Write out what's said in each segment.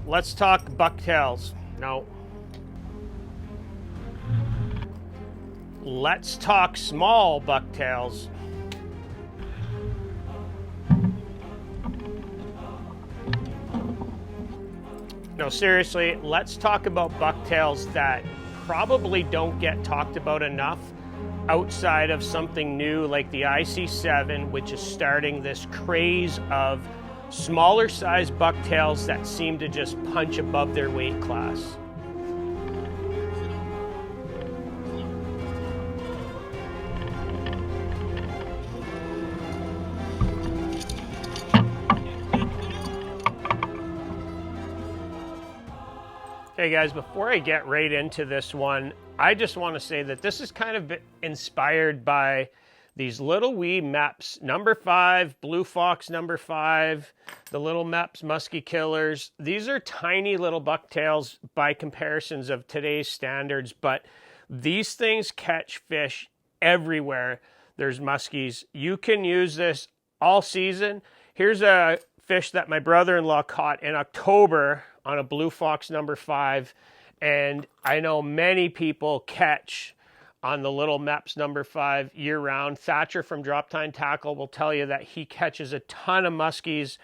let's talk bucktails. No. Let's talk small bucktails. No, seriously, let's talk about bucktails that probably don't get talked about enough outside of something new like the IC7, which is starting this craze of smaller size bucktails that seem to just punch above their weight class. Hey guys, before I get right into this one, I just want to say that this is kind of inspired by these little wee Meeps, number 5, Blue Fox number 5, the little Meeps Musky Killers. These are tiny little bucktails by comparisons of today's standards, but these things catch fish everywhere. There's muskies. You can use this all season. Here's a fish that my brother-in-law caught in October on a Blue Fox number 5, and I know many people catch on the little Meeps number 5 year-round. Thatcher from Drop Time Tackle will tell you that he catches a ton of muskies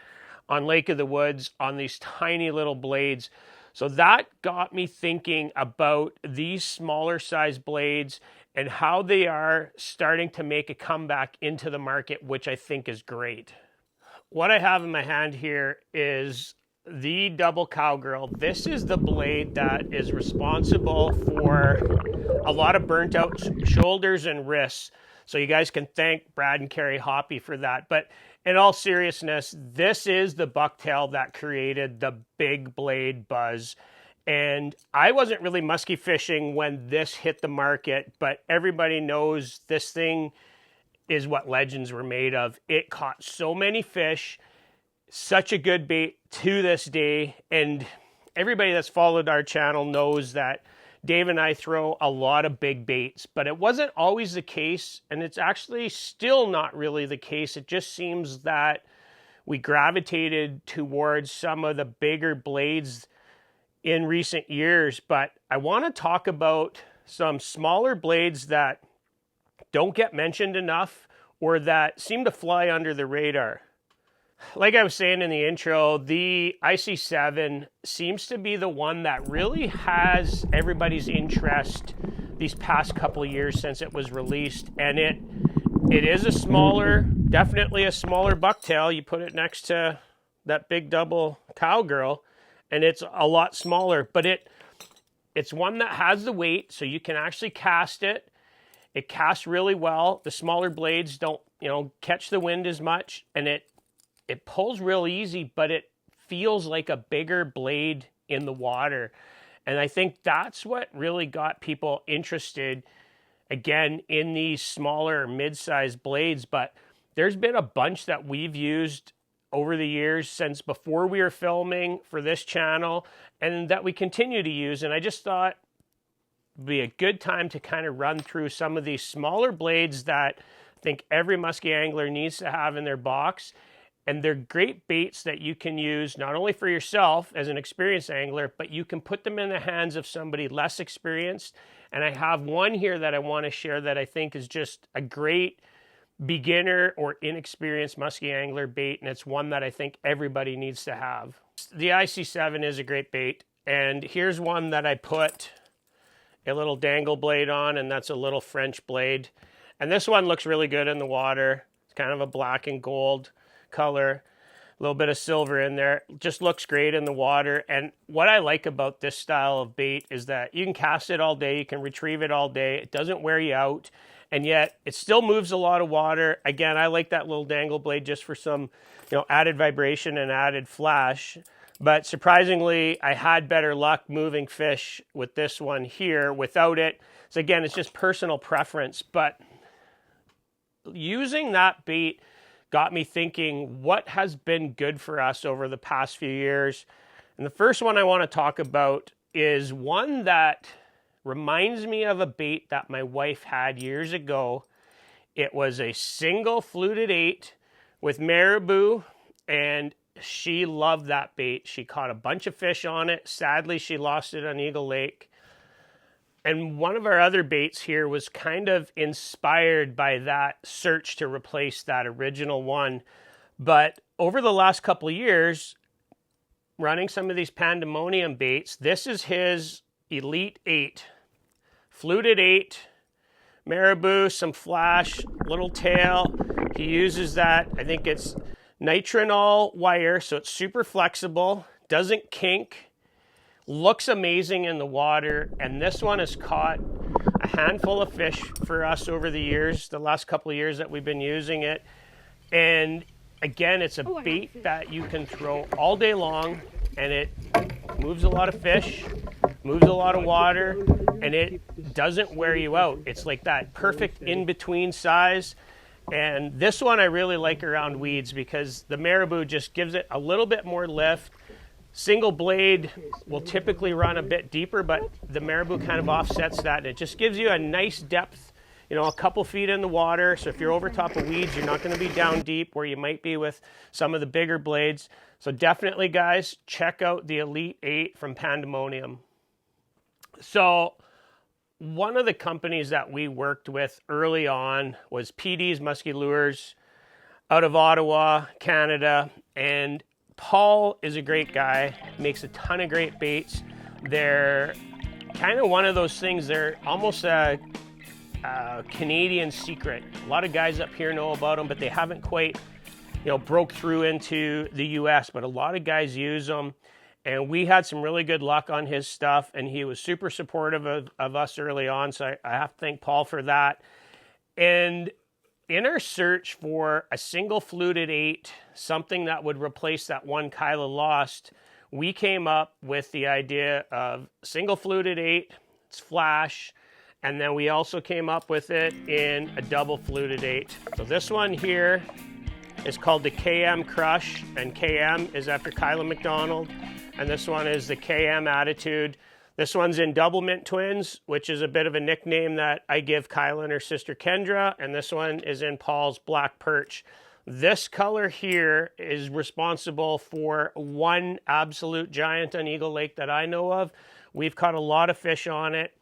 on Lake of the Woods on these tiny little blades. So that got me thinking about these smaller size blades and how they are starting to make a comeback into the market, which I think is great. What I have in my hand here is the double cowgirl. This is the blade that is responsible for a lot of burnt out shoulders and wrists. So you guys can thank Brad and Carrie Hoppy for that. But in all seriousness, this is the bucktail that created the big blade buzz. And I wasn't really musky fishing when this hit the market, but everybody knows this thing is what legends were made of. It caught so many fish, such a good bait to this day, and everybody that's followed our channel knows that Dave and I throw a lot of big baits, but it wasn't always the case, and it's actually still not really the case. It just seems that we gravitated towards some of the bigger blades in recent years, but I want to talk about some smaller blades that don't get mentioned enough or that seem to fly under the radar. Like I was saying in the intro, the IC7 seems to be the one that really has everybody's interest these past couple of years since it was released. And it is a smaller, definitely a smaller bucktail. You put it next to that big double cowgirl, and it's a lot smaller. But it's one that has the weight, so you can actually cast it. It casts really well. The smaller blades don't, catch the wind as much, and it pulls real easy, but it feels like a bigger blade in the water. And I think that's what really got people interested, again, in these smaller mid-sized blades. But there's been a bunch that we've used over the years since before we were filming for this channel and that we continue to use. And I just thought it'd be a good time to kind of run through some of these smaller blades that I think every musky angler needs to have in their box. And they're great baits that you can use not only for yourself as an experienced angler, but you can put them in the hands of somebody less experienced. And I have one here that I want to share that I think is just a great beginner or inexperienced musky angler bait. And it's one that I think everybody needs to have. The IC7 is a great bait. And here's one that I put a little dangle blade on, and that's a little French blade. And this one looks really good in the water. It's kind of a black and gold color, a little bit of silver in there. Just looks great in the water. And what I like about this style of bait is that you can cast it all day, you can retrieve it all day, it doesn't wear you out, and yet it still moves a lot of water. Again, I like that little dangle blade just for some added vibration and added flash. But surprisingly, I had better luck moving fish with this one here without it. So again, it's just personal preference, but using that bait got me thinking, what has been good for us over the past few years? And the first one I want to talk about is one that reminds me of a bait that my wife had years ago. It was a single fluted 8 with marabou, and She loved that bait. She caught a bunch of fish on it. Sadly, she lost it on Eagle Lake. And one of our other baits here was kind of inspired by that search to replace that original one. But over the last couple of years, running some of these Pandemonium baits, this is his Elite 8. Fluted 8, marabou, some flash, little tail. He uses that, I think it's nitronol wire, so it's super flexible, doesn't kink, looks amazing in the water, and this one has caught a handful of fish for us over the years, the last couple of years that we've been using it. And again, it's a bait that you can throw all day long, and it moves a lot of fish, moves a lot of water, and it doesn't wear you out. It's like that perfect in-between size. And this one I really like around weeds because the marabou just gives it a little bit more lift. Single blade will typically run a bit deeper, but the marabou kind of offsets that. And it just gives you a nice depth, you know, a couple feet in the water. So if you're over top of weeds, you're not going to be down deep where you might be with some of the bigger blades. So definitely, guys, check out the Elite 8 from Pandemonium. So one of the companies that we worked with early on was PD's Musky Lures out of Ottawa, Canada. And Paul is a great guy, makes a ton of great baits. They're kind of one of those things, they're almost a Canadian secret. A lot of guys up here know about them, but they haven't quite, you know, broke through into the US, but a lot of guys use them. And we had some really good luck on his stuff, and he was super supportive of us early on, so I have to thank Paul for that. And in our search for a single fluted 8, something that would replace that one Kyla lost, we came up with the idea of single fluted 8, it's flash, and then we also came up with it in a double fluted 8. So this one here is called the KM Crush, and KM is after Kyla McDonald. And this one is the KM Attitude. This one's in Double Mint Twins, which is a bit of a nickname that I give Kyla and her sister Kendra. And this one is in Paul's Black Perch. This color here is responsible for one absolute giant on Eagle Lake that I know of. We've caught a lot of fish on it.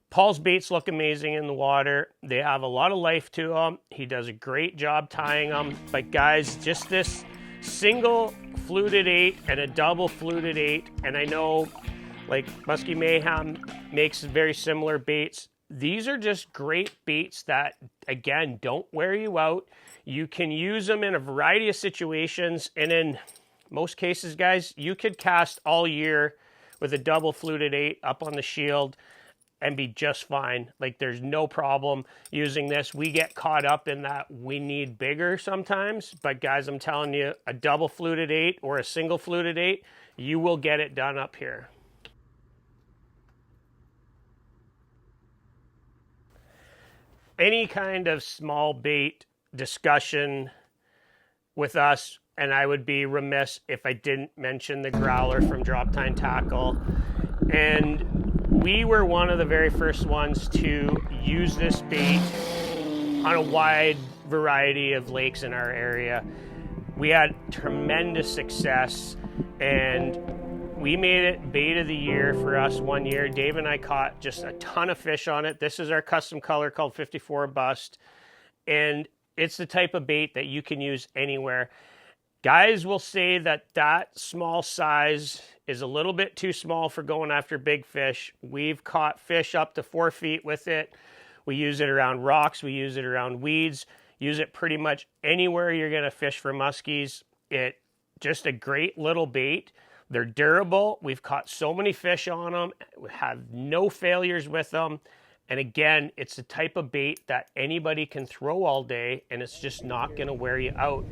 Paul's baits look amazing in the water. They have a lot of life to them. He does a great job tying them. But guys, just this single fluted 8 and a double fluted 8, and I know like Musky Mayhem makes very similar baits. These are just great baits that, again, don't wear you out. You can use them in a variety of situations, and in most cases, guys, you could cast all year with a double fluted 8 up on the shield and be just fine. Like, there's no problem using this. We get caught up in that we need bigger sometimes, but guys, I'm telling you, a double fluted 8 or a single fluted 8, you will get it done up here. Any kind of small bait discussion with us, and I would be remiss if I didn't mention the growler from Drop Time Tackle. And we were one of the very first ones to use this bait on a wide variety of lakes in our area. We had tremendous success, and we made it bait of the year for us one year. Dave and I caught just a ton of fish on it. This is our custom color called 54 Bust, and it's the type of bait that you can use anywhere. Guys will say that that small size is a little bit too small for going after big fish. We've caught fish up to 4 feet with it. We use it around rocks. We use it around weeds. Use it pretty much anywhere you're going to fish for muskies. It just a great little bait. They're durable. We've caught so many fish on them. We have no failures with them. And again, it's the type of bait that anybody can throw all day, and it's just not going to wear you out.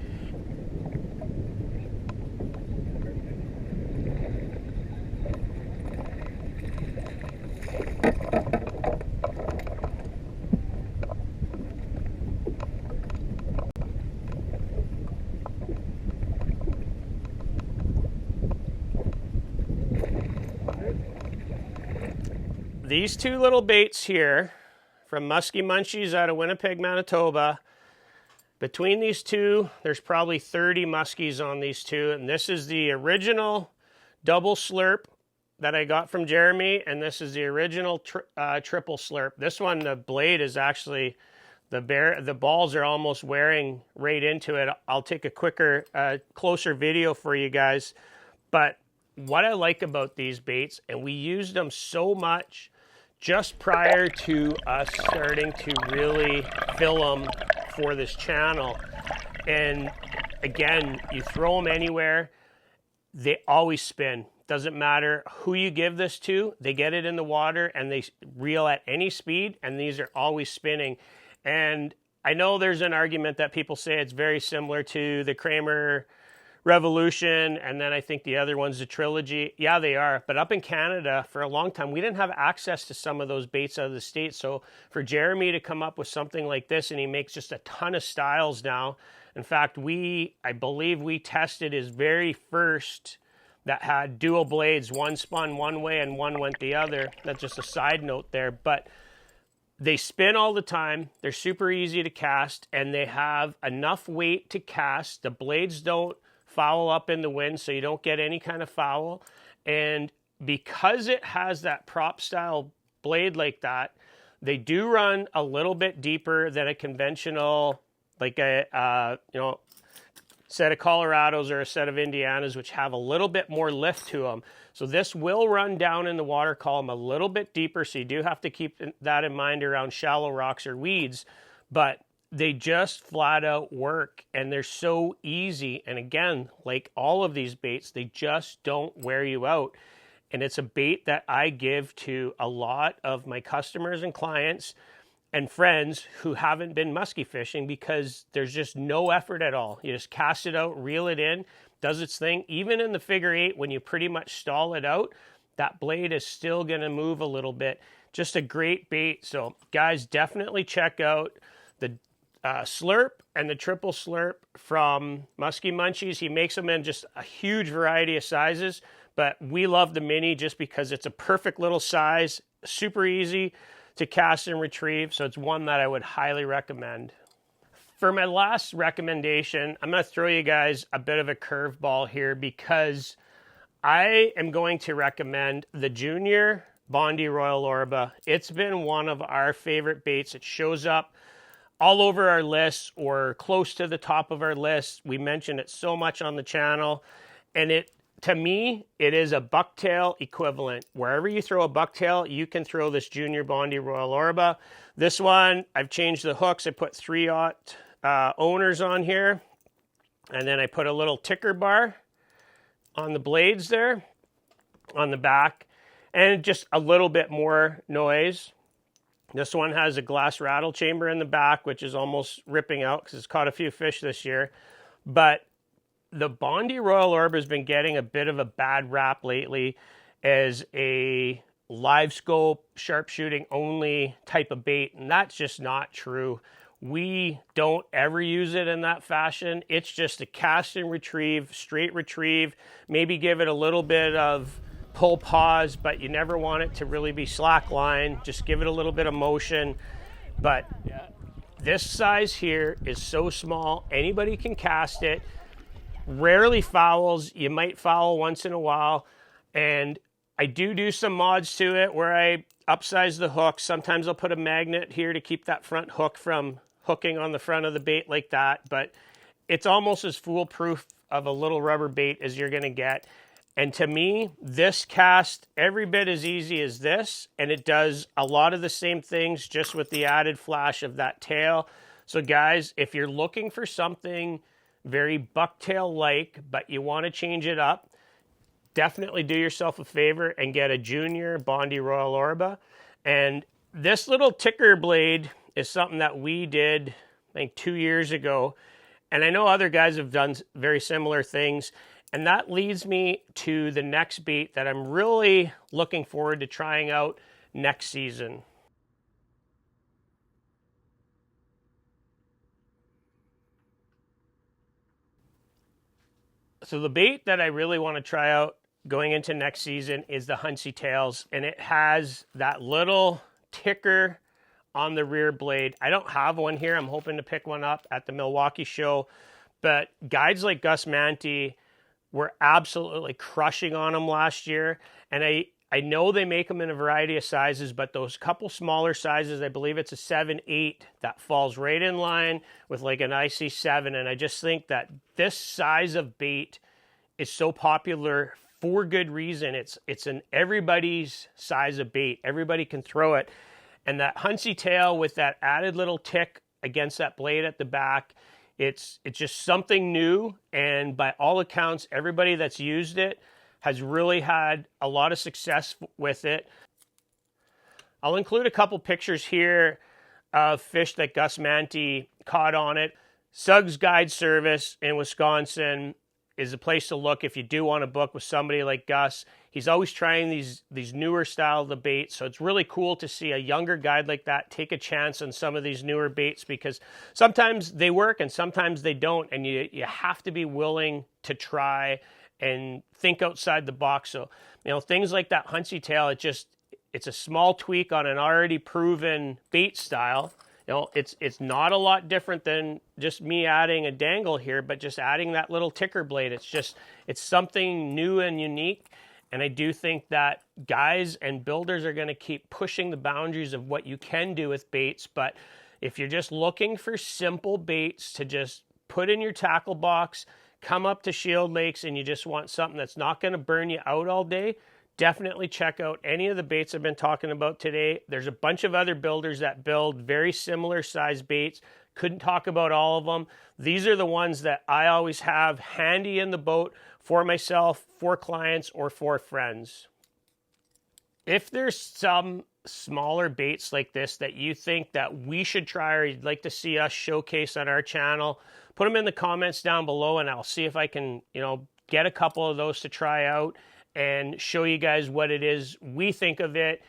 These two little baits here from Musky Munchies out of Winnipeg, Manitoba, between these two, there's probably 30 muskies on these two. And this is the original double slurp that I got from Jeremy. And this is the original triple slurp. This one, the blade is actually, the balls are almost wearing right into it. I'll take a closer video for you guys. But what I like about these baits, and we used them so much just prior to us starting to really fill them for this channel. And again, you throw them anywhere, they always spin. Doesn't matter who you give this to, they get it in the water and they reel at any speed, and these are always spinning. And I know there's an argument that people say it's very similar to the Kramer Revolution, and then I think the other one's the Trilogy. Yeah, they are. But up in Canada, for a long time, we didn't have access to some of those baits out of the States. So for Jeremy to come up with something like this, and he makes just a ton of styles now. In fact, I believe we tested his very first that had dual blades. One spun one way and one went the other. That's just a side note there. But they spin all the time. They're super easy to cast, and they have enough weight to cast. The blades don't foul up in the wind, so you don't get any kind of foul. And because it has that prop style blade like that, they do run a little bit deeper than a conventional, like a set of Colorados or a set of Indianas, which have a little bit more lift to them. So this will run down in the water column a little bit deeper, so you do have to keep that in mind around shallow rocks or weeds. But they just flat out work, and they're so easy. And again, like all of these baits, they just don't wear you out. And it's a bait that I give to a lot of my customers and clients and friends who haven't been musky fishing, because there's just no effort at all. You just cast it out, reel it in, does its thing. Even in the figure eight, when you pretty much stall it out, that blade is still going to move a little bit. Just a great bait. So guys, definitely check out the slurp and the triple slurp from Musky Munchies. He makes them in just a huge variety of sizes, but we love the mini just because it's a perfect little size, super easy to cast and retrieve. So it's one that I would highly recommend. For my last recommendation, I'm going to throw you guys a bit of a curveball here, because I am going to recommend the Junior Bondy Royal Orba. It's been one of our favorite baits. It shows up all over our lists or close to the top of our list. We mention it so much on the channel, and to me, it is a bucktail equivalent. Wherever you throw a bucktail, you can throw this Junior Bondy Royal Orba. This one, I've changed the hooks. I put 3/0 owners on here, and then I put a little ticker bar on the blades there on the back, and just a little bit more noise. This one has a glass rattle chamber in the back, which is almost ripping out because it's caught a few fish this year. But the Bondy Royal Orba has been getting a bit of a bad rap lately as a live scope, sharpshooting only type of bait, and that's just not true. We don't ever use it in that fashion. It's just a cast and retrieve, straight retrieve, maybe give it a little bit of pull pause, but you never want it to really be slack line. Just give it a little bit of motion. But this size here is so small, anybody can cast it. Rarely fouls. You might foul once in a while. And I do some mods to it where I upsize the hook. Sometimes I'll put a magnet here to keep that front hook from hooking on the front of the bait like that. But it's almost as foolproof of a little rubber bait as you're going to get. And to me, this cast every bit as easy as this, and it does a lot of the same things, just with the added flash of that tail. So guys, if you're looking for something very bucktail-like, but you want to change it up, definitely do yourself a favor and get a Junior Bondy Royal Orba. And this little ticker blade is something that we did, I think, 2 years ago. And I know other guys have done very similar things. And that leads me to the next bait that I'm really looking forward to trying out next season. So the bait that I really want to try out going into next season is the Hunsey Tails. And it has that little ticker on the rear blade. I don't have one here. I'm hoping to pick one up at the Milwaukee show. But guides like Gus Manti were absolutely crushing on them last year. And I know they make them in a variety of sizes, but those couple smaller sizes, I believe it's a 7/8, that falls right in line with like an IC7. And I just think that this size of bait is so popular for good reason. It's an everybody's size of bait. Everybody can throw it. And that Hunsey tail with that added little tick against that blade at the back, it's just something new. And by all accounts, everybody that's used it has really had a lot of success with it. I'll include a couple pictures here of fish that Gus Manti caught on it. Suggs Guide Service in Wisconsin is a place to look if you do want to book with somebody like Gus. He's always trying these newer style of baits, so it's really cool to see a younger guide like that take a chance on some of these newer baits, because sometimes they work and sometimes they don't, and you have to be willing to try and think outside the box. So, you know, things like that Hunsey tail, it's a small tweak on an already proven bait style. You know, it's not a lot different than just me adding a dangle here, but just adding that little ticker blade. It's something new and unique. And I do think that guys and builders are going to keep pushing the boundaries of what you can do with baits. But if you're just looking for simple baits to just put in your tackle box, come up to Shield Lakes, and you just want something that's not going to burn you out all day, definitely check out any of the baits I've been talking about today. There's a bunch of other builders that build very similar size baits. Couldn't talk about all of them. These are the ones that I always have handy in the boat for myself, for clients, or for friends. If there's some smaller baits like this that you think that we should try or you'd like to see us showcase on our channel, put them in the comments down below and I'll see if I can, get a couple of those to try out and show you guys what it is we think of it,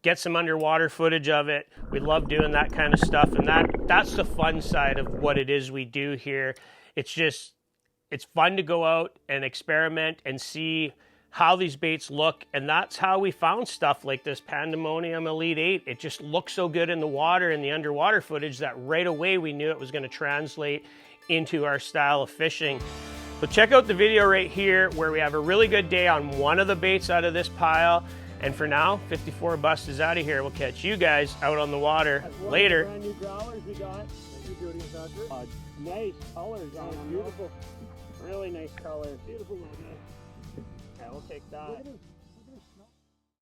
get some underwater footage of it. We love doing that kind of stuff, and that's the fun side of what it is we do here. It's fun to go out and experiment and see how these baits look, and that's how we found stuff like this Pandemonium Elite 8. It just looked so good in the water and the underwater footage that right away we knew it was going to translate into our style of fishing. So check out the video right here where we have a really good day on one of the baits out of this pile. And for now, 54 Bust is out of here. We'll catch you guys out on the water later. Brand new growlers we got. Nice colors, beautiful. Really nice colors. Beautiful little guy. Yeah, we'll take that.